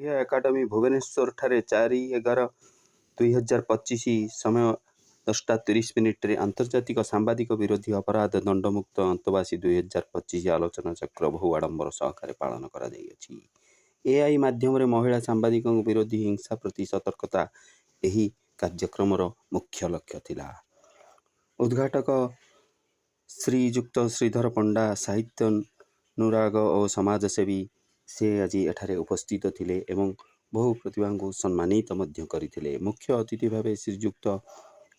यह एकाडेमी भुवनेश्वर ठारे 4/11/2025 समय 10:30 आंतर्जातिक सांबादिक विरोधी अपराध दंडमुक्त अंतवासी 2025 आलोचना चक्र बहु आडंबर सहकारे पालन करा जाइछि। एआई माध्यम महिला सांबादिकों विरोधी हिंसा प्रति सतर्कता यही कार्यक्रमर मुख्य लक्ष्य थिला। उद्घाटक श्रीजुक्त श्रीधर पंडा साहित्य अनुराग और समाजसेवी से आज एठारे उपस्थित थिले एवं बहु प्रतिभा को सम्मानित मध्य करथिले। मुख्य अतिथि भावे श्रीजुक्त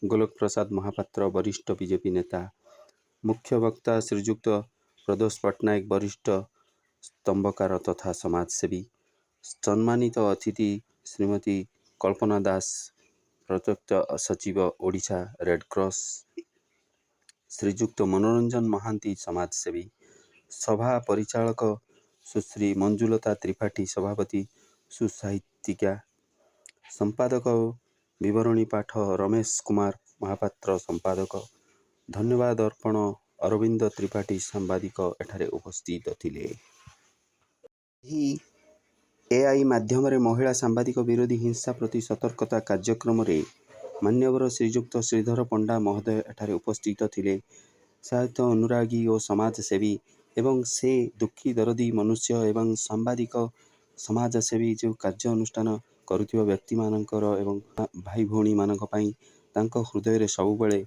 गोलोक प्रसाद महापात्र वरिष्ठ बीजेपी नेता, मुख्य वक्ता श्रीजुक्त प्रदोष पट्टनायक वरिष्ठ स्तंभकार तथा समाजसेवी, सम्मानित अतिथि श्रीमती कल्पना दास प्रत्यक्ष सचिव ओडिशा रेडक्रॉस, श्रीजुक्त मनोरंजन महांती समाजसेवी, सभा परिचालक सुश्री मंजुलता त्रिपाठी सभापति सुसाहित्यिका, संपादक विवरणी पाठ रमेश कुमार महापात्र संपादक, धन्यवाद अर्पण अरविंद त्रिपाठी सांबादिक एठारे उपस्थित थिले। एआई माध्यम महिला सांबादिक विरोधी हिंसा प्रति सतर्कता कार्यक्रम मान्यवर श्रीजुक्त श्रीधर पंडा महोदय एठारे उपस्थित थिले। साहित्य अनुरागी और समाजसेवी एवं से दुखी दरदी मनुष्य एवं सांबादिक समाजसेवी जो कार्य अनुष्ठान करुथिबा व्यक्ति मानकर एवं भाई भौणी मानक पई तांको हृदय रे सबुबले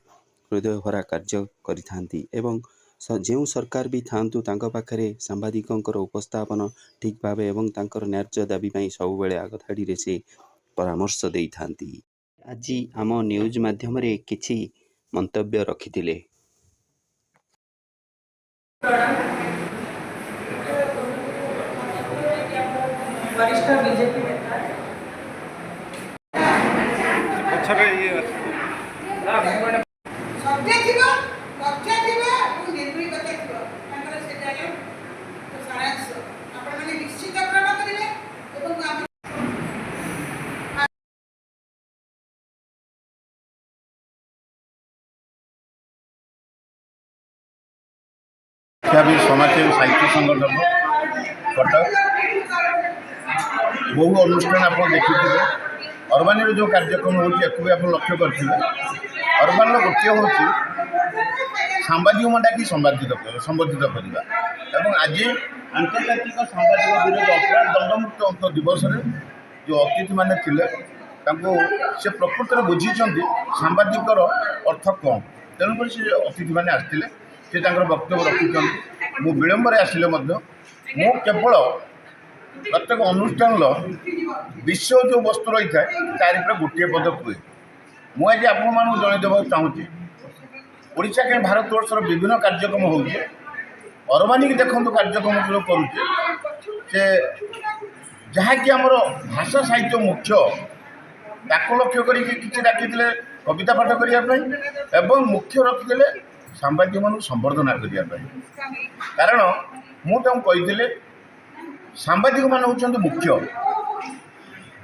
हृदय भरा कार्य करिथांती एवं जो सरकार भी थांतु तांको पाखरे सांबादिकंकर उपस्थापन ठीक भावे एवं तांकर न्याय्य दाबी पई सबुबले आगधाड़ी रे से परामर्श देई थांती। आज आम न्यूज माध्यम रे किछि मंतव्य रखिथिले। वरिष्ठ बीजेपी नेता समाजसेवी साहित्य संगठन कटक बहु अनुष्ठान आप देखिए अर्बान जो कार्यक्रम हो लक्ष्य करते अर्बान गोटे हूँ सांबादिक डाकी संबोधित करवा आज आंतर्जातिक सांबादिक विरोधी अपराध दंडमुक्त अंत दिवस जो अतिथि मैंने से प्रकृत बुझी सांबादिकर अर्थ कौन तेणुक से अतिथि मैंने आसते से वक्तव्य रखुच्च मु विलंब आसिले मु केवल प्रत्येक अनुष्ठान विषय जो वस्तु रही है तार गोटे पद कहे मुझे आपण मानक जनईदेवा चाहूँगी ओडिशा कहीं भारतवर्षर विभिन्न कार्यक्रम हो अरबानिक देखो कार्यक्रम जो करुचे से जहाँकि आमर भाषा साहित्य मुख्य ताक लक्ष्य करके डाकी कविता पाठ करने मुख्य रखिले सांबादिक मान संबर्धना करने कारण मुझे कही सांबादिक मान होती मुख्य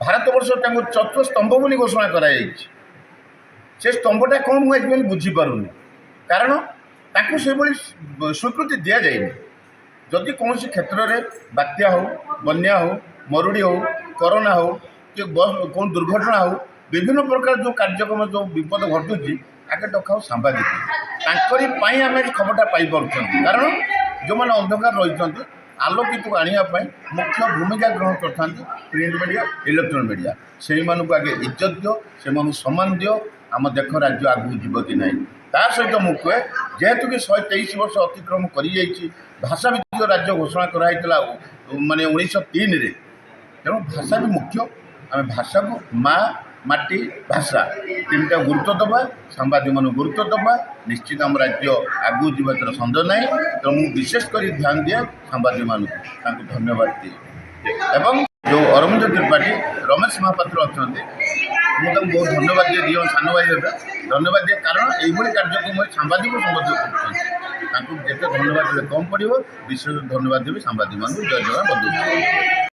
भारतवर्ष चतुर्थ स्तंभ बोली घोषणा कराई से स्तंभटा कौन हुए बुझीपारूनी कारण ताकू से स्वीकृति दि जाए जदि कौन क्षेत्र में बात्या हो बन्या हो मरुड़ी हो कोरोना हो कि कौन दुर्घटना हो विभिन्न प्रकार जो कार्यक्रम जो विपद घटुची आगे डका सांबादिक तांकरी आम खबरटा पाई कारण जो मैंने अंधकार रही आलोकित आने मुख्य भूमिका ग्रहण करता प्रिंट मीडिया इलेक्ट्रोनिक मीडिया से आगे इज्जत दियो से सम्मान दियो आम देख राज्य आगू जीव कि ना ता सहित मुझे जेहेतु कि 123 वर्ष अतिक्रम कर भाषा भित्तिक राज्य घोषणा कराई माने 1903 तेणु भाषा भी मुख्य आम भाषा को माँ माटी भाषा तीनटा गुरुत्व दबा सांबादिक मान गुरुत्व दबा निश्चित आम राज्य आगू जीवा तर सन्देह ना तो मुझे विशेष कर ध्यान दिए सांबादिक मान धन्यवाद दिए एवं जो अरविंद त्रिपाठी रमेश महापात्र अच्छा मुझे बहुत धन्यवाद दिए दी सान भाई धन्यवाद दिए कारण यही कार्यक्रम सांबादिक संबोधित कर धन्यवाद कम पड़ो विशेष धन्यवाद देवी सांबादिक मान जय जगन्नाथ बंधु।